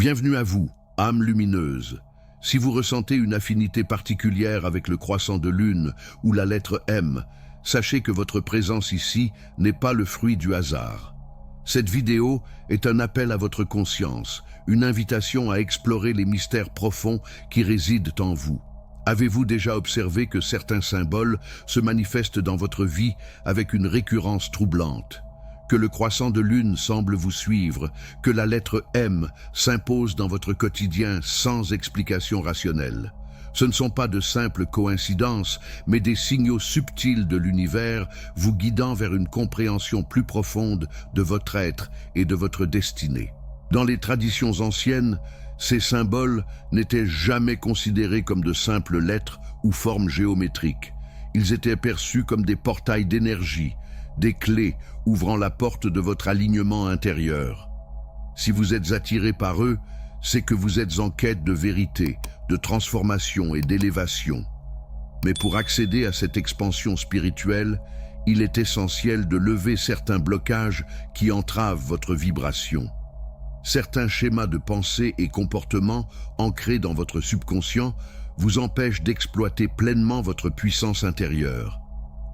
Bienvenue à vous, âme lumineuse. Si vous ressentez une affinité particulière avec le croissant de lune ou la lettre M, sachez que votre présence ici n'est pas le fruit du hasard. Cette vidéo est un appel à votre conscience, une invitation à explorer les mystères profonds qui résident en vous. Avez-vous déjà observé que certains symboles se manifestent dans votre vie avec une récurrence troublante ? Que le croissant de lune semble vous suivre, que la lettre M s'impose dans votre quotidien sans explication rationnelle. Ce ne sont pas de simples coïncidences, mais des signaux subtils de l'univers vous guidant vers une compréhension plus profonde de votre être et de votre destinée. Dans les traditions anciennes, ces symboles n'étaient jamais considérés comme de simples lettres ou formes géométriques. Ils étaient perçus comme des portails d'énergie, des clés ouvrant la porte de votre alignement intérieur. Si vous êtes attiré par eux, c'est que vous êtes en quête de vérité, de transformation et d'élévation. Mais pour accéder à cette expansion spirituelle, il est essentiel de lever certains blocages qui entravent votre vibration. Certains schémas de pensée et comportements ancrés dans votre subconscient vous empêchent d'exploiter pleinement votre puissance intérieure.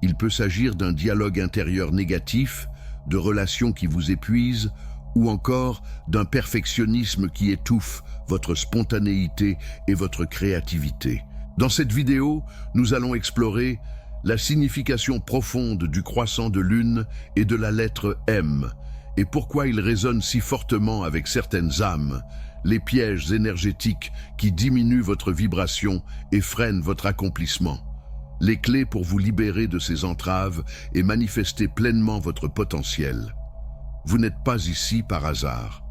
Il peut s'agir d'un dialogue intérieur négatif, de relations qui vous épuisent, ou encore d'un perfectionnisme qui étouffe votre spontanéité et votre créativité. Dans cette vidéo, nous allons explorer la signification profonde du croissant de lune et de la lettre M, et pourquoi il résonne si fortement avec certaines âmes, les pièges énergétiques qui diminuent votre vibration et freinent votre accomplissement. Les clés pour vous libérer de ces entraves et manifester pleinement votre potentiel. Vous n'êtes pas ici par hasard.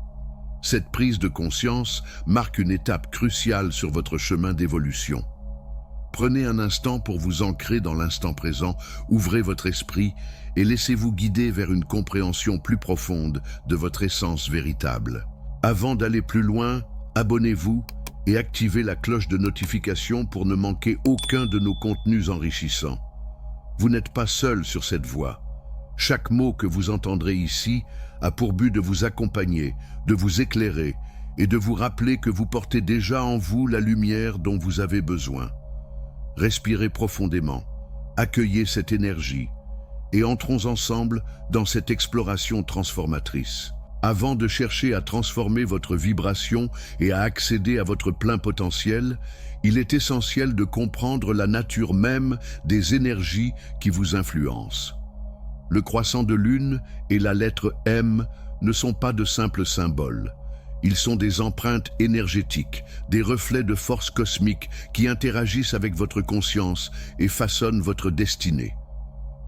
Cette prise de conscience marque une étape cruciale sur votre chemin d'évolution. Prenez un instant pour vous ancrer dans l'instant présent, ouvrez votre esprit et laissez-vous guider vers une compréhension plus profonde de votre essence véritable. Avant d'aller plus loin, abonnez-vous et activez la cloche de notification pour ne manquer aucun de nos contenus enrichissants. Vous n'êtes pas seul sur cette voie. Chaque mot que vous entendrez ici a pour but de vous accompagner, de vous éclairer et de vous rappeler que vous portez déjà en vous la lumière dont vous avez besoin. Respirez profondément, accueillez cette énergie et entrons ensemble dans cette exploration transformatrice. Avant de chercher à transformer votre vibration et à accéder à votre plein potentiel, il est essentiel de comprendre la nature même des énergies qui vous influencent. Le croissant de lune et la lettre M ne sont pas de simples symboles. Ils sont des empreintes énergétiques, des reflets de force cosmique qui interagissent avec votre conscience et façonnent votre destinée.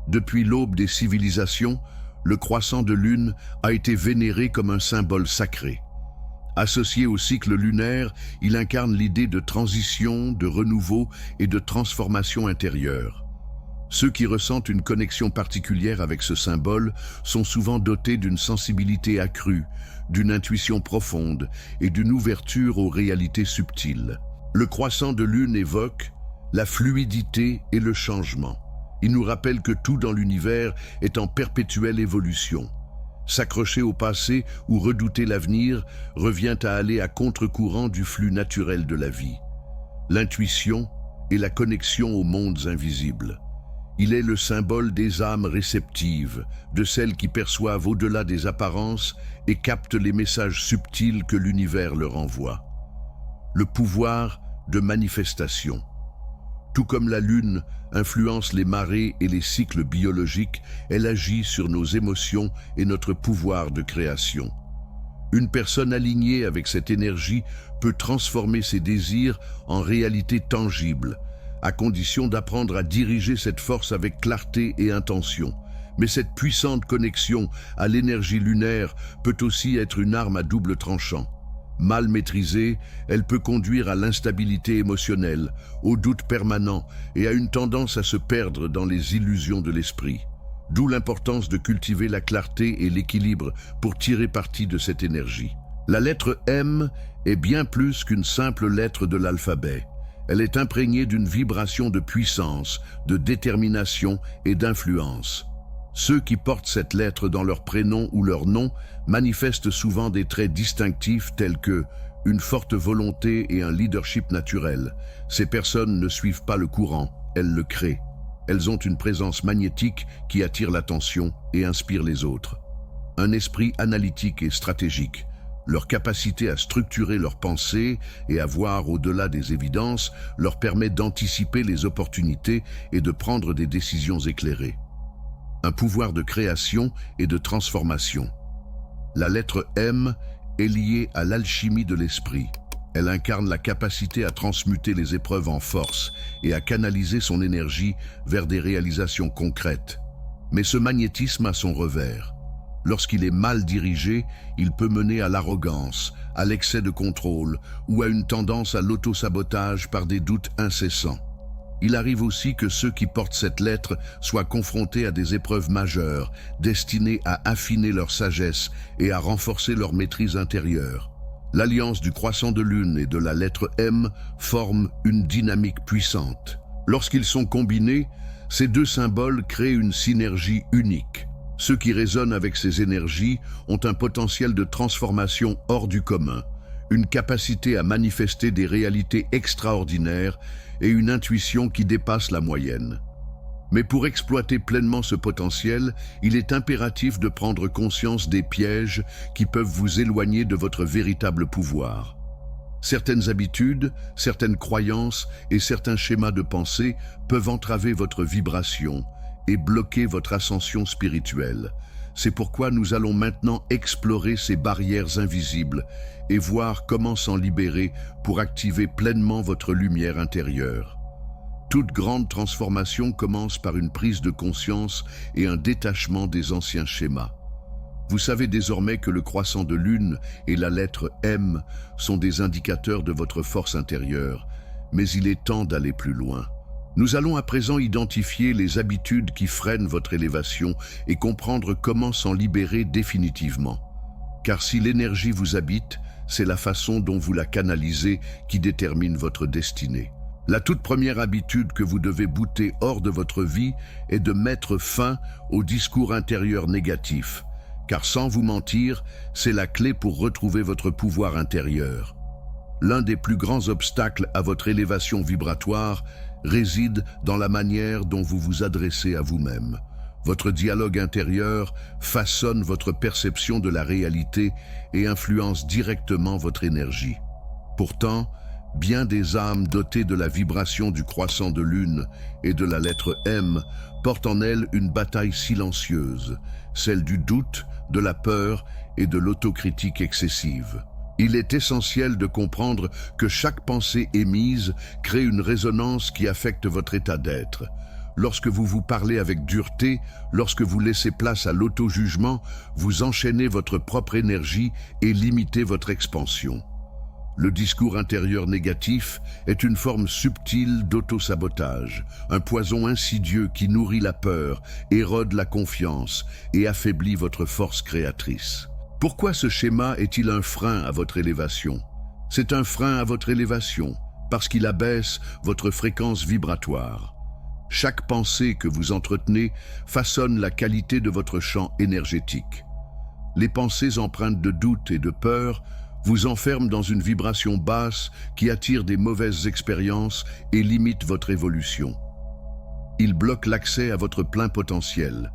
Depuis l'aube des civilisations, le croissant de lune a été vénéré comme un symbole sacré. Associé au cycle lunaire, il incarne l'idée de transition, de renouveau et de transformation intérieure. Ceux qui ressentent une connexion particulière avec ce symbole sont souvent dotés d'une sensibilité accrue, d'une intuition profonde et d'une ouverture aux réalités subtiles. Le croissant de lune évoque la fluidité et le changement. Il nous rappelle que tout dans l'univers est en perpétuelle évolution. S'accrocher au passé ou redouter l'avenir revient à aller à contre-courant du flux naturel de la vie. L'intuition est la connexion aux mondes invisibles. Il est le symbole des âmes réceptives, de celles qui perçoivent au-delà des apparences et captent les messages subtils que l'univers leur envoie. Le pouvoir de manifestation. Tout comme la lune influence les marées et les cycles biologiques, elle agit sur nos émotions et notre pouvoir de création. Une personne alignée avec cette énergie peut transformer ses désirs en réalité tangible, à condition d'apprendre à diriger cette force avec clarté et intention. Mais cette puissante connexion à l'énergie lunaire peut aussi être une arme à double tranchant. Mal maîtrisée, elle peut conduire à l'instabilité émotionnelle, au doute permanent et à une tendance à se perdre dans les illusions de l'esprit. D'où l'importance de cultiver la clarté et l'équilibre pour tirer parti de cette énergie. La lettre M est bien plus qu'une simple lettre de l'alphabet. Elle est imprégnée d'une vibration de puissance, de détermination et d'influence. Ceux qui portent cette lettre dans leur prénom ou leur nom manifestent souvent des traits distinctifs tels que une forte volonté et un leadership naturel. Ces personnes ne suivent pas le courant, elles le créent. Elles ont une présence magnétique qui attire l'attention et inspire les autres. Un esprit analytique et stratégique. Leur capacité à structurer leurs pensées et à voir au-delà des évidences leur permet d'anticiper les opportunités et de prendre des décisions éclairées. Un pouvoir de création et de transformation. La lettre M est liée à l'alchimie de l'esprit. Elle incarne la capacité à transmuter les épreuves en force et à canaliser son énergie vers des réalisations concrètes. Mais ce magnétisme a son revers. Lorsqu'il est mal dirigé, il peut mener à l'arrogance, à l'excès de contrôle ou à une tendance à l'auto-sabotage par des doutes incessants. Il arrive aussi que ceux qui portent cette lettre soient confrontés à des épreuves majeures, destinées à affiner leur sagesse et à renforcer leur maîtrise intérieure. L'alliance du croissant de lune et de la lettre M forme une dynamique puissante. Lorsqu'ils sont combinés, ces deux symboles créent une synergie unique. Ceux qui résonnent avec ces énergies ont un potentiel de transformation hors du commun, une capacité à manifester des réalités extraordinaires et une intuition qui dépasse la moyenne. Mais pour exploiter pleinement ce potentiel, il est impératif de prendre conscience des pièges qui peuvent vous éloigner de votre véritable pouvoir. Certaines habitudes, certaines croyances et certains schémas de pensée peuvent entraver votre vibration et bloquer votre ascension spirituelle. C'est pourquoi nous allons maintenant explorer ces barrières invisibles et voir comment s'en libérer pour activer pleinement votre lumière intérieure. Toute grande transformation commence par une prise de conscience et un détachement des anciens schémas. Vous savez désormais que le croissant de lune et la lettre M sont des indicateurs de votre force intérieure, mais il est temps d'aller plus loin. Nous allons à présent identifier les habitudes qui freinent votre élévation et comprendre comment s'en libérer définitivement. Car si l'énergie vous habite, c'est la façon dont vous la canalisez qui détermine votre destinée. La toute première habitude que vous devez bouter hors de votre vie est de mettre fin au discours intérieur négatif, car sans vous mentir, c'est la clé pour retrouver votre pouvoir intérieur. L'un des plus grands obstacles à votre élévation vibratoire réside dans la manière dont vous vous adressez à vous-même. Votre dialogue intérieur façonne votre perception de la réalité et influence directement votre énergie. Pourtant, bien des âmes dotées de la vibration du croissant de lune et de la lettre M portent en elles une bataille silencieuse, celle du doute, de la peur et de l'autocritique excessive. Il est essentiel de comprendre que chaque pensée émise crée une résonance qui affecte votre état d'être. Lorsque vous vous parlez avec dureté, lorsque vous laissez place à l'auto-jugement, vous enchaînez votre propre énergie et limitez votre expansion. Le discours intérieur négatif est une forme subtile d'auto-sabotage, un poison insidieux qui nourrit la peur, érode la confiance et affaiblit votre force créatrice. Pourquoi ce schéma est-il un frein à votre élévation? C'est un frein à votre élévation parce qu'il abaisse votre fréquence vibratoire. Chaque pensée que vous entretenez façonne la qualité de votre champ énergétique. Les pensées empreintes de doute et de peur vous enferment dans une vibration basse qui attire des mauvaises expériences et limite votre évolution. Il bloque l'accès à votre plein potentiel.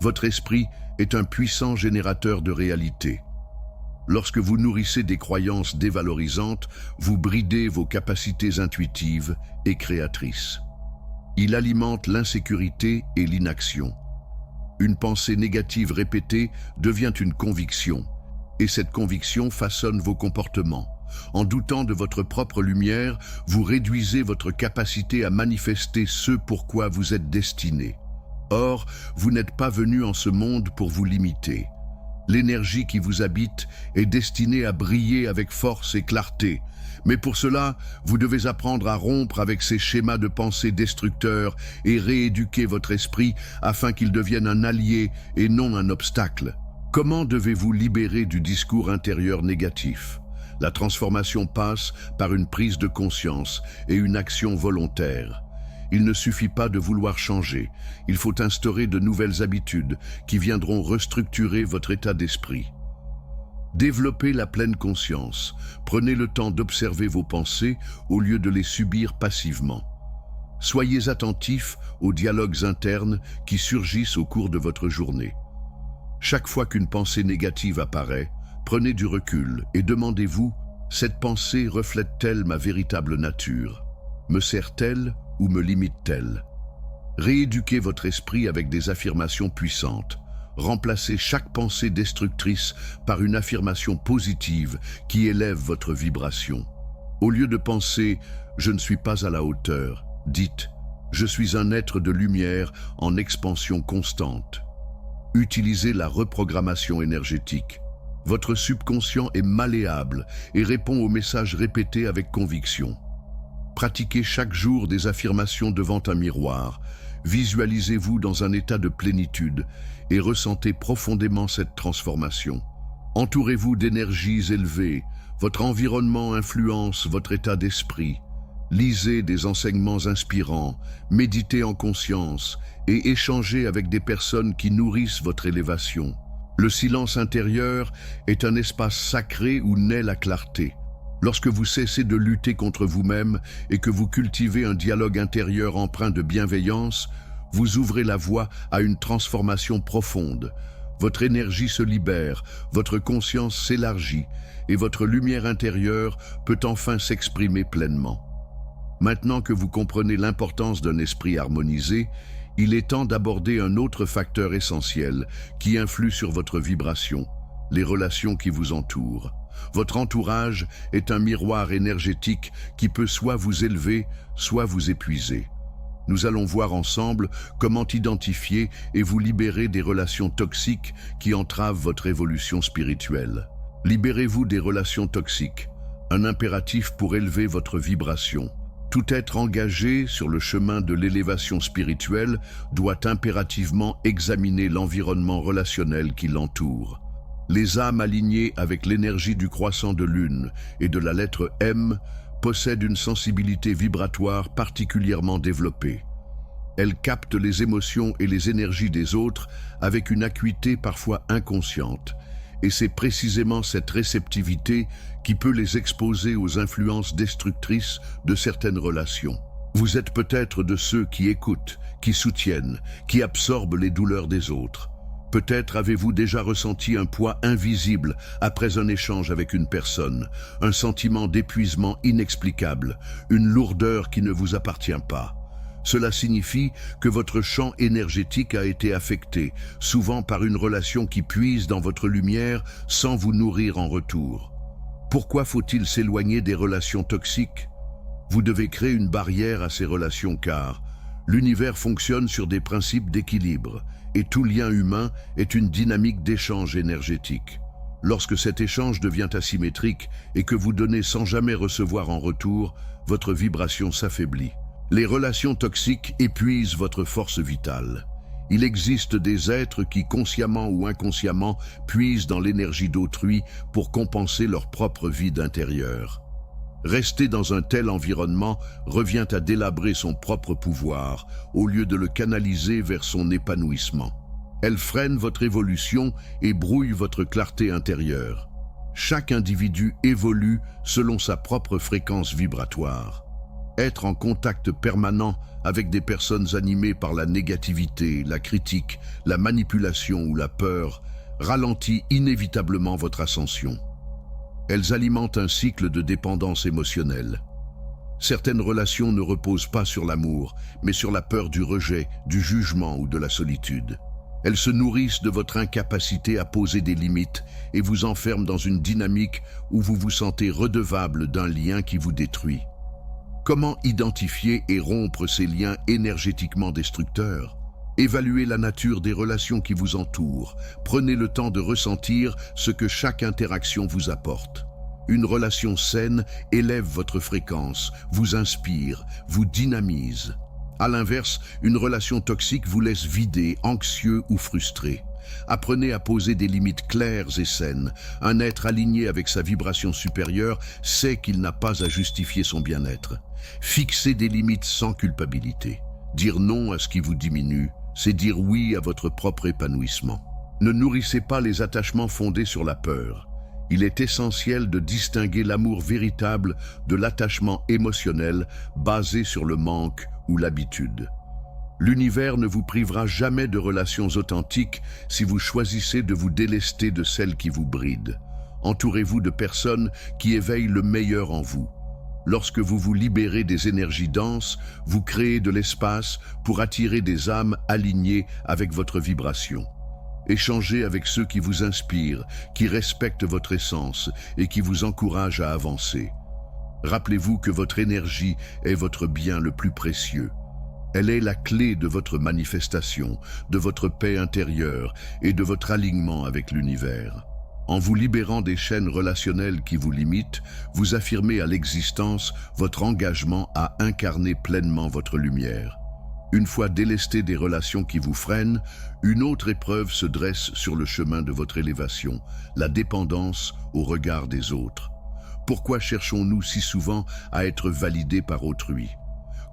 Votre esprit est un puissant générateur de réalité. Lorsque vous nourrissez des croyances dévalorisantes, vous bridez vos capacités intuitives et créatrices. Il alimente l'insécurité et l'inaction. Une pensée négative répétée devient une conviction, et cette conviction façonne vos comportements. En doutant de votre propre lumière, vous réduisez votre capacité à manifester ce pourquoi vous êtes destiné. Or, vous n'êtes pas venu en ce monde pour vous limiter. L'énergie qui vous habite est destinée à briller avec force et clarté. Mais pour cela, vous devez apprendre à rompre avec ces schémas de pensée destructeurs et rééduquer votre esprit afin qu'il devienne un allié et non un obstacle. Comment devez-vous libérer du discours intérieur négatif? La transformation passe par une prise de conscience et une action volontaire. Il ne suffit pas de vouloir changer, il faut instaurer de nouvelles habitudes qui viendront restructurer votre état d'esprit. Développez la pleine conscience. Prenez le temps d'observer vos pensées au lieu de les subir passivement. Soyez attentifs aux dialogues internes qui surgissent au cours de votre journée. Chaque fois qu'une pensée négative apparaît, prenez du recul et demandez-vous, cette pensée reflète-t-elle ma véritable nature? Me sert-elle ou me limite-t-elle? Rééduquez votre esprit avec des affirmations puissantes. Remplacez chaque pensée destructrice par une affirmation positive qui élève votre vibration. Au lieu de penser « je ne suis pas à la hauteur », dites « je suis un être de lumière en expansion constante ». Utilisez la reprogrammation énergétique. Votre subconscient est malléable et répond aux messages répétés avec conviction. Pratiquez chaque jour des affirmations devant un miroir. Visualisez-vous dans un état de plénitude et ressentez profondément cette transformation. Entourez-vous d'énergies élevées. Votre environnement influence votre état d'esprit. Lisez des enseignements inspirants, méditez en conscience et échangez avec des personnes qui nourrissent votre élévation. Le silence intérieur est un espace sacré où naît la clarté. Lorsque vous cessez de lutter contre vous-même et que vous cultivez un dialogue intérieur empreint de bienveillance, vous ouvrez la voie à une transformation profonde. Votre énergie se libère, votre conscience s'élargit et votre lumière intérieure peut enfin s'exprimer pleinement. Maintenant que vous comprenez l'importance d'un esprit harmonisé, il est temps d'aborder un autre facteur essentiel qui influe sur votre vibration, les relations qui vous entourent. Votre entourage est un miroir énergétique qui peut soit vous élever, soit vous épuiser. Nous allons voir ensemble comment identifier et vous libérer des relations toxiques qui entravent votre évolution spirituelle. Libérez-vous des relations toxiques, un impératif pour élever votre vibration. Tout être engagé sur le chemin de l'élévation spirituelle doit impérativement examiner l'environnement relationnel qui l'entoure. Les âmes alignées avec l'énergie du croissant de lune et de la lettre M possèdent une sensibilité vibratoire particulièrement développée. Elles captent les émotions et les énergies des autres avec une acuité parfois inconsciente, et c'est précisément cette réceptivité qui peut les exposer aux influences destructrices de certaines relations. Vous êtes peut-être de ceux qui écoutent, qui soutiennent, qui absorbent les douleurs des autres. Peut-être avez-vous déjà ressenti un poids invisible après un échange avec une personne, un sentiment d'épuisement inexplicable, une lourdeur qui ne vous appartient pas. Cela signifie que votre champ énergétique a été affecté, souvent par une relation qui puise dans votre lumière sans vous nourrir en retour. Pourquoi faut-il s'éloigner des relations toxiques? Vous devez créer une barrière à ces relations car l'univers fonctionne sur des principes d'équilibre et tout lien humain est une dynamique d'échange énergétique. Lorsque cet échange devient asymétrique et que vous donnez sans jamais recevoir en retour, votre vibration s'affaiblit. Les relations toxiques épuisent votre force vitale. Il existe des êtres qui, consciemment ou inconsciemment, puisent dans l'énergie d'autrui pour compenser leur propre vide intérieur. Rester dans un tel environnement revient à délabrer son propre pouvoir, au lieu de le canaliser vers son épanouissement. Elle freine votre évolution et brouille votre clarté intérieure. Chaque individu évolue selon sa propre fréquence vibratoire. Être en contact permanent avec des personnes animées par la négativité, la critique, la manipulation ou la peur ralentit inévitablement votre ascension. Elles alimentent un cycle de dépendance émotionnelle. Certaines relations ne reposent pas sur l'amour, mais sur la peur du rejet, du jugement ou de la solitude. Elles se nourrissent de votre incapacité à poser des limites et vous enferment dans une dynamique où vous vous sentez redevable d'un lien qui vous détruit. Comment identifier et rompre ces liens énergétiquement destructeurs? Évaluez la nature des relations qui vous entourent. Prenez le temps de ressentir ce que chaque interaction vous apporte. Une relation saine élève votre fréquence, vous inspire, vous dynamise. À l'inverse, une relation toxique vous laisse vidé, anxieux ou frustré. Apprenez à poser des limites claires et saines. Un être aligné avec sa vibration supérieure sait qu'il n'a pas à justifier son bien-être. Fixez des limites sans culpabilité. Dire non à ce qui vous diminue, c'est dire oui à votre propre épanouissement. Ne nourrissez pas les attachements fondés sur la peur. Il est essentiel de distinguer l'amour véritable de l'attachement émotionnel basé sur le manque ou l'habitude. L'univers ne vous privera jamais de relations authentiques si vous choisissez de vous délester de celles qui vous brident. Entourez-vous de personnes qui éveillent le meilleur en vous. Lorsque vous vous libérez des énergies denses, vous créez de l'espace pour attirer des âmes alignées avec votre vibration. Échangez avec ceux qui vous inspirent, qui respectent votre essence et qui vous encouragent à avancer. Rappelez-vous que votre énergie est votre bien le plus précieux. Elle est la clé de votre manifestation, de votre paix intérieure et de votre alignement avec l'univers. En vous libérant des chaînes relationnelles qui vous limitent, vous affirmez à l'existence votre engagement à incarner pleinement votre lumière. Une fois délesté des relations qui vous freinent, une autre épreuve se dresse sur le chemin de votre élévation, la dépendance au regard des autres. Pourquoi cherchons-nous si souvent à être validés par autrui ?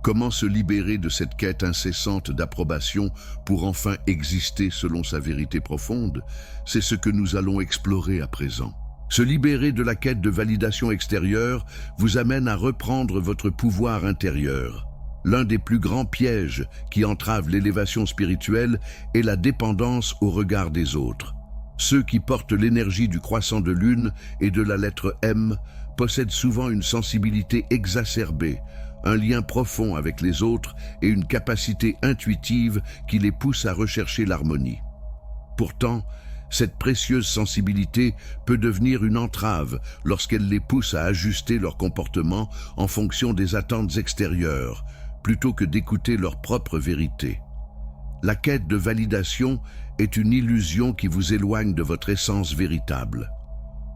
Comment se libérer de cette quête incessante d'approbation pour enfin exister selon sa vérité profonde? C'est ce que nous allons explorer à présent. Se libérer de la quête de validation extérieure vous amène à reprendre votre pouvoir intérieur. L'un des plus grands pièges qui entravent l'élévation spirituelle est la dépendance au regard des autres. Ceux qui portent l'énergie du croissant de lune et de la lettre M possèdent souvent une sensibilité exacerbée, un lien profond avec les autres et une capacité intuitive qui les pousse à rechercher l'harmonie. Pourtant, cette précieuse sensibilité peut devenir une entrave lorsqu'elle les pousse à ajuster leur comportement en fonction des attentes extérieures, plutôt que d'écouter leur propre vérité. La quête de validation est une illusion qui vous éloigne de votre essence véritable.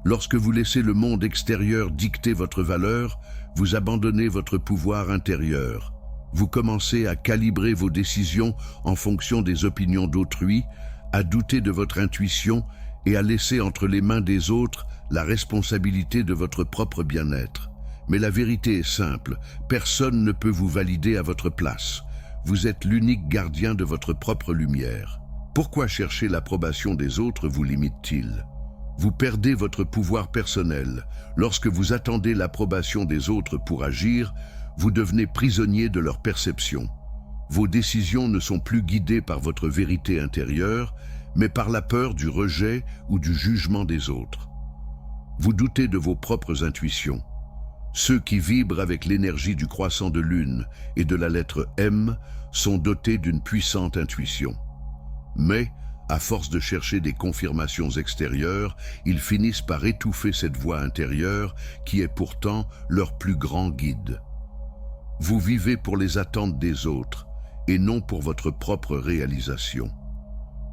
Lorsque vous laissez le monde extérieur dicter votre valeur, vous abandonnez votre pouvoir intérieur. Vous commencez à calibrer vos décisions en fonction des opinions d'autrui, à douter de votre intuition et à laisser entre les mains des autres la responsabilité de votre propre bien-être. Mais la vérité est simple, personne ne peut vous valider à votre place. Vous êtes l'unique gardien de votre propre lumière. Pourquoi chercher l'approbation des autres vous limite-t-il ? Vous perdez votre pouvoir personnel. Lorsque vous attendez l'approbation des autres pour agir, vous devenez prisonnier de leur perception. Vos décisions ne sont plus guidées par votre vérité intérieure, mais par la peur du rejet ou du jugement des autres. Vous doutez de vos propres intuitions. Ceux qui vibrent avec l'énergie du croissant de lune et de la lettre M sont dotés d'une puissante intuition. Mais, à force de chercher des confirmations extérieures, ils finissent par étouffer cette voix intérieure qui est pourtant leur plus grand guide. Vous vivez pour les attentes des autres et non pour votre propre réalisation.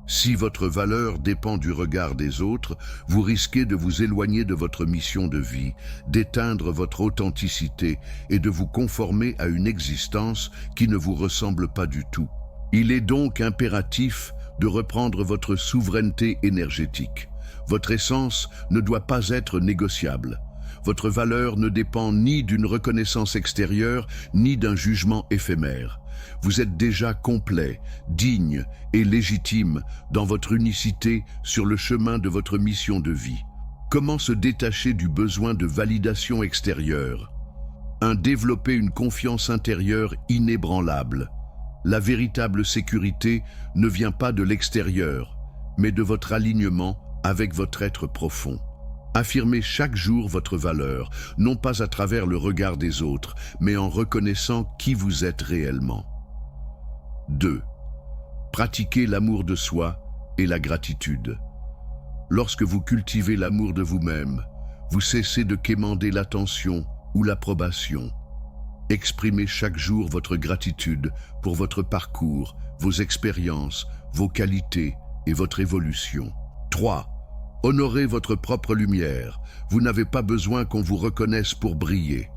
Si votre valeur dépend du regard des autres, vous risquez de vous éloigner de votre mission de vie, d'éteindre votre authenticité et de vous conformer à une existence qui ne vous ressemble pas du tout. Il est donc impératif de reprendre votre souveraineté énergétique. Votre essence ne doit pas être négociable. Votre valeur ne dépend ni d'une reconnaissance extérieure, ni d'un jugement éphémère. Vous êtes déjà complet, digne et légitime dans votre unicité sur le chemin de votre mission de vie. Comment se détacher du besoin de validation extérieure? Développer une confiance intérieure inébranlable. La véritable sécurité ne vient pas de l'extérieur, mais de votre alignement avec votre être profond. Affirmez chaque jour votre valeur, non pas à travers le regard des autres, mais en reconnaissant qui vous êtes réellement. 2. Pratiquez l'amour de soi et la gratitude. Lorsque vous cultivez l'amour de vous-même, vous cessez de quémander l'attention ou l'approbation. Exprimez chaque jour votre gratitude pour votre parcours, vos expériences, vos qualités et votre évolution. 3. Honorez votre propre lumière. Vous n'avez pas besoin qu'on vous reconnaisse pour briller.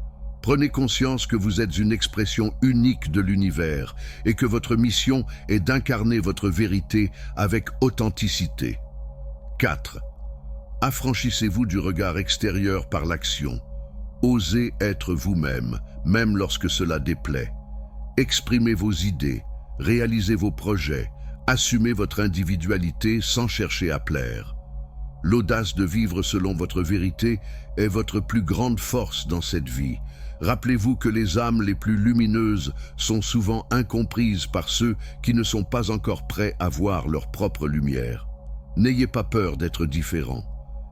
Prenez conscience que vous êtes une expression unique de l'univers et que votre mission est d'incarner votre vérité avec authenticité. 4. Affranchissez-vous du regard extérieur par l'action. Osez être vous-même, même lorsque cela déplaît. Exprimez vos idées, réalisez vos projets, assumez votre individualité sans chercher à plaire. L'audace de vivre selon votre vérité est votre plus grande force dans cette vie. Rappelez-vous que les âmes les plus lumineuses sont souvent incomprises par ceux qui ne sont pas encore prêts à voir leur propre lumière. N'ayez pas peur d'être différent,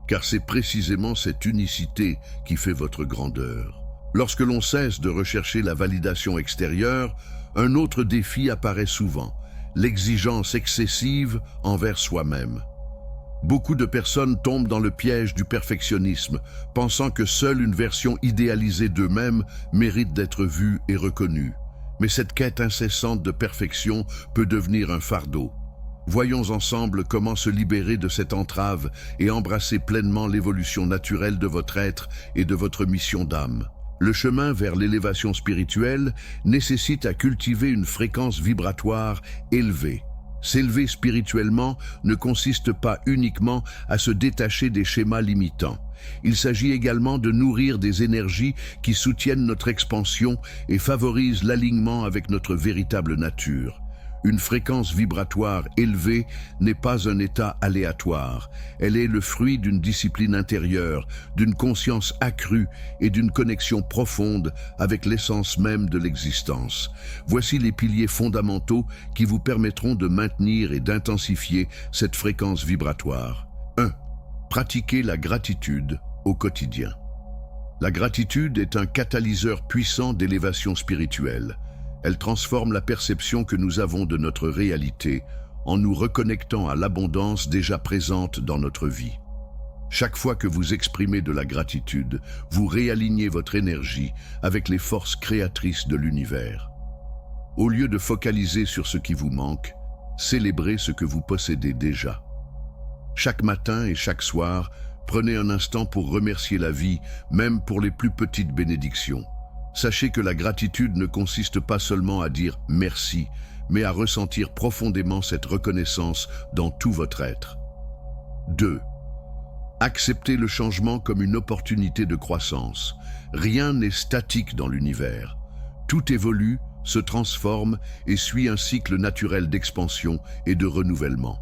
car c'est précisément cette unicité qui fait votre grandeur. Lorsque l'on cesse de rechercher la validation extérieure, un autre défi apparaît souvent, l'exigence excessive envers soi-même. Beaucoup de personnes tombent dans le piège du perfectionnisme, pensant que seule une version idéalisée d'eux-mêmes mérite d'être vue et reconnue. Mais cette quête incessante de perfection peut devenir un fardeau. Voyons ensemble comment se libérer de cette entrave et embrasser pleinement l'évolution naturelle de votre être et de votre mission d'âme. Le chemin vers l'élévation spirituelle nécessite à cultiver une fréquence vibratoire élevée. S'élever spirituellement ne consiste pas uniquement à se détacher des schémas limitants. Il s'agit également de nourrir des énergies qui soutiennent notre expansion et favorisent l'alignement avec notre véritable nature. Une fréquence vibratoire élevée n'est pas un état aléatoire. Elle est le fruit d'une discipline intérieure, d'une conscience accrue et d'une connexion profonde avec l'essence même de l'existence. Voici les piliers fondamentaux qui vous permettront de maintenir et d'intensifier cette fréquence vibratoire. 1. Pratiquez la gratitude au quotidien. La gratitude est un catalyseur puissant d'élévation spirituelle. Elle transforme la perception que nous avons de notre réalité en nous reconnectant à l'abondance déjà présente dans notre vie. Chaque fois que vous exprimez de la gratitude, vous réalignez votre énergie avec les forces créatrices de l'univers. Au lieu de focaliser sur ce qui vous manque, célébrez ce que vous possédez déjà. Chaque matin et chaque soir, prenez un instant pour remercier la vie, même pour les plus petites bénédictions. Sachez que la gratitude ne consiste pas seulement à dire « merci », mais à ressentir profondément cette reconnaissance dans tout votre être. 2. Acceptez le changement comme une opportunité de croissance. Rien n'est statique dans l'univers. Tout évolue, se transforme et suit un cycle naturel d'expansion et de renouvellement.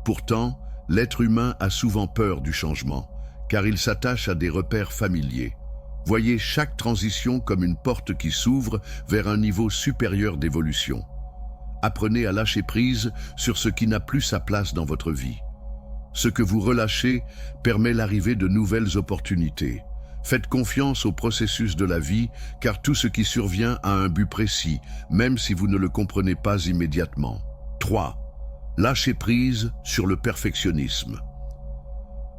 Pourtant, l'être humain a souvent peur du changement, car il s'attache à des repères familiers. Voyez chaque transition comme une porte qui s'ouvre vers un niveau supérieur d'évolution. Apprenez à lâcher prise sur ce qui n'a plus sa place dans votre vie. Ce que vous relâchez permet l'arrivée de nouvelles opportunités. Faites confiance au processus de la vie, car tout ce qui survient a un but précis, même si vous ne le comprenez pas immédiatement. 3. Lâchez prise sur le perfectionnisme.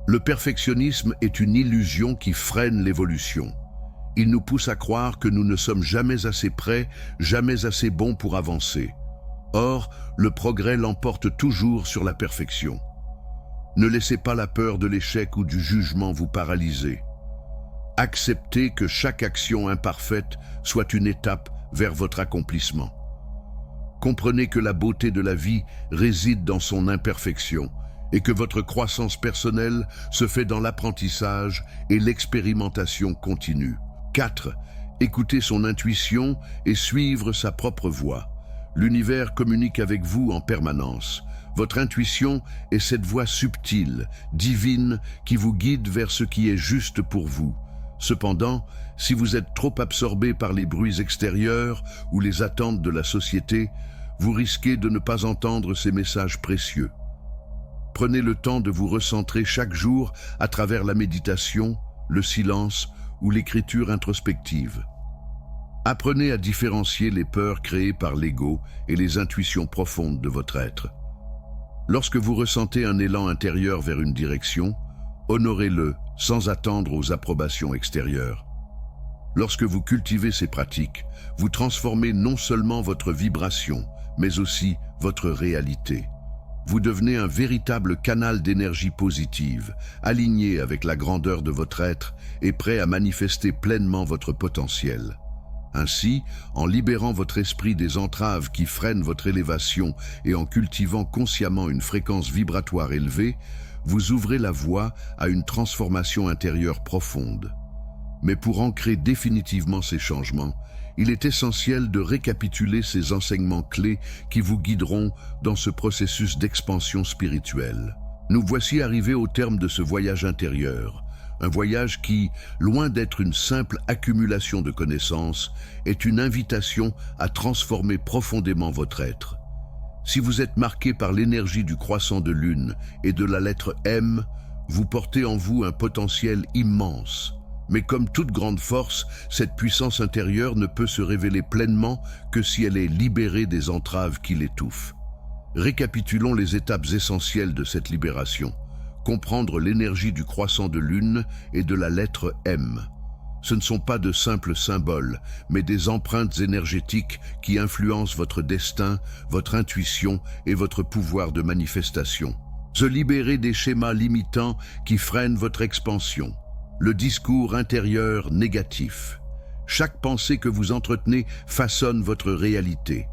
Le perfectionnisme est une illusion qui freine l'évolution. Il nous pousse à croire que nous ne sommes jamais assez prêts, jamais assez bons pour avancer. Or, le progrès l'emporte toujours sur la perfection. Ne laissez pas la peur de l'échec ou du jugement vous paralyser. Acceptez que chaque action imparfaite soit une étape vers votre accomplissement. Comprenez que la beauté de la vie réside dans son imperfection et que votre croissance personnelle se fait dans l'apprentissage et l'expérimentation continue. 4. Écoutez son intuition et suivre sa propre voie. L'univers communique avec vous en permanence. Votre intuition est cette voie subtile, divine, qui vous guide vers ce qui est juste pour vous. Cependant, si vous êtes trop absorbé par les bruits extérieurs ou les attentes de la société, vous risquez de ne pas entendre ces messages précieux. Prenez le temps de vous recentrer chaque jour à travers la méditation, le silence ou l'écriture introspective. Apprenez à différencier les peurs créées par l'ego et les intuitions profondes de votre être. Lorsque vous ressentez un élan intérieur vers une direction, honorez-le sans attendre aux approbations extérieures. Lorsque vous cultivez ces pratiques, vous transformez non seulement votre vibration, mais aussi votre réalité. Vous devenez un véritable canal d'énergie positive, aligné avec la grandeur de votre être et prêt à manifester pleinement votre potentiel. Ainsi, en libérant votre esprit des entraves qui freinent votre élévation et en cultivant consciemment une fréquence vibratoire élevée, vous ouvrez la voie à une transformation intérieure profonde. Mais pour ancrer définitivement ces changements, il est essentiel de récapituler ces enseignements clés qui vous guideront dans ce processus d'expansion spirituelle. Nous voici arrivés au terme de ce voyage intérieur, un voyage qui, loin d'être une simple accumulation de connaissances, est une invitation à transformer profondément votre être. Si vous êtes marqué par l'énergie du croissant de lune et de la lettre M, vous portez en vous un potentiel immense. Mais comme toute grande force, cette puissance intérieure ne peut se révéler pleinement que si elle est libérée des entraves qui l'étouffent. Récapitulons les étapes essentielles de cette libération. Comprendre l'énergie du croissant de lune et de la lettre M. Ce ne sont pas de simples symboles, mais des empreintes énergétiques qui influencent votre destin, votre intuition et votre pouvoir de manifestation. Se libérer des schémas limitants qui freinent votre expansion. Le discours intérieur négatif. Chaque pensée que vous entretenez façonne votre réalité.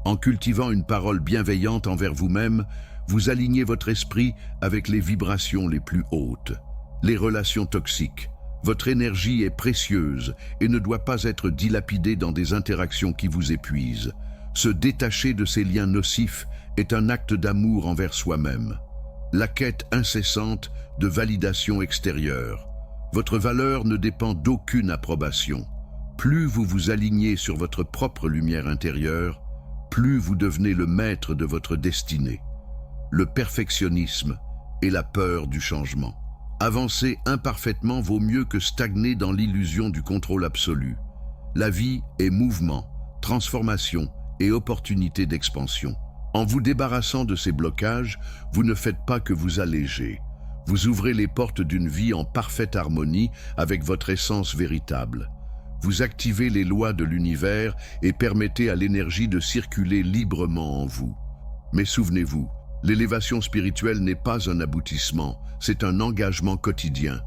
En cultivant une parole bienveillante envers vous-même, vous alignez votre esprit avec les vibrations les plus hautes. Les relations toxiques. Votre énergie est précieuse et ne doit pas être dilapidée dans des interactions qui vous épuisent. Se détacher de ces liens nocifs est un acte d'amour envers soi-même. La quête incessante de validation extérieure. Votre valeur ne dépend d'aucune approbation. Plus vous vous alignez sur votre propre lumière intérieure, plus vous devenez le maître de votre destinée. Le perfectionnisme et la peur du changement. Avancer imparfaitement vaut mieux que stagner dans l'illusion du contrôle absolu. La vie est mouvement, transformation et opportunité d'expansion. En vous débarrassant de ces blocages, vous ne faites pas que vous alléger. Vous ouvrez les portes d'une vie en parfaite harmonie avec votre essence véritable. Vous activez les lois de l'univers et permettez à l'énergie de circuler librement en vous. Mais souvenez-vous, l'élévation spirituelle n'est pas un aboutissement, c'est un engagement quotidien.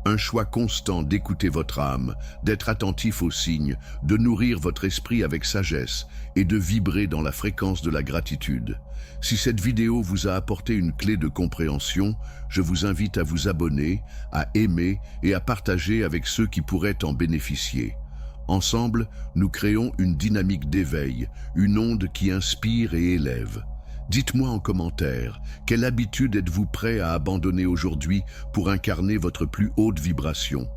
Un choix constant d'écouter votre âme, d'être attentif aux signes, de nourrir votre esprit avec sagesse et de vibrer dans la fréquence de la gratitude. Si cette vidéo vous a apporté une clé de compréhension, je vous invite à vous abonner, à aimer et à partager avec ceux qui pourraient en bénéficier. Ensemble, nous créons une dynamique d'éveil, une onde qui inspire et élève. Dites-moi en commentaire, quelle habitude êtes-vous prêt à abandonner aujourd'hui pour incarner votre plus haute vibration?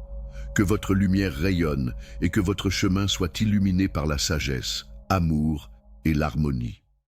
Que votre lumière rayonne et que votre chemin soit illuminé par la sagesse, amour et l'harmonie.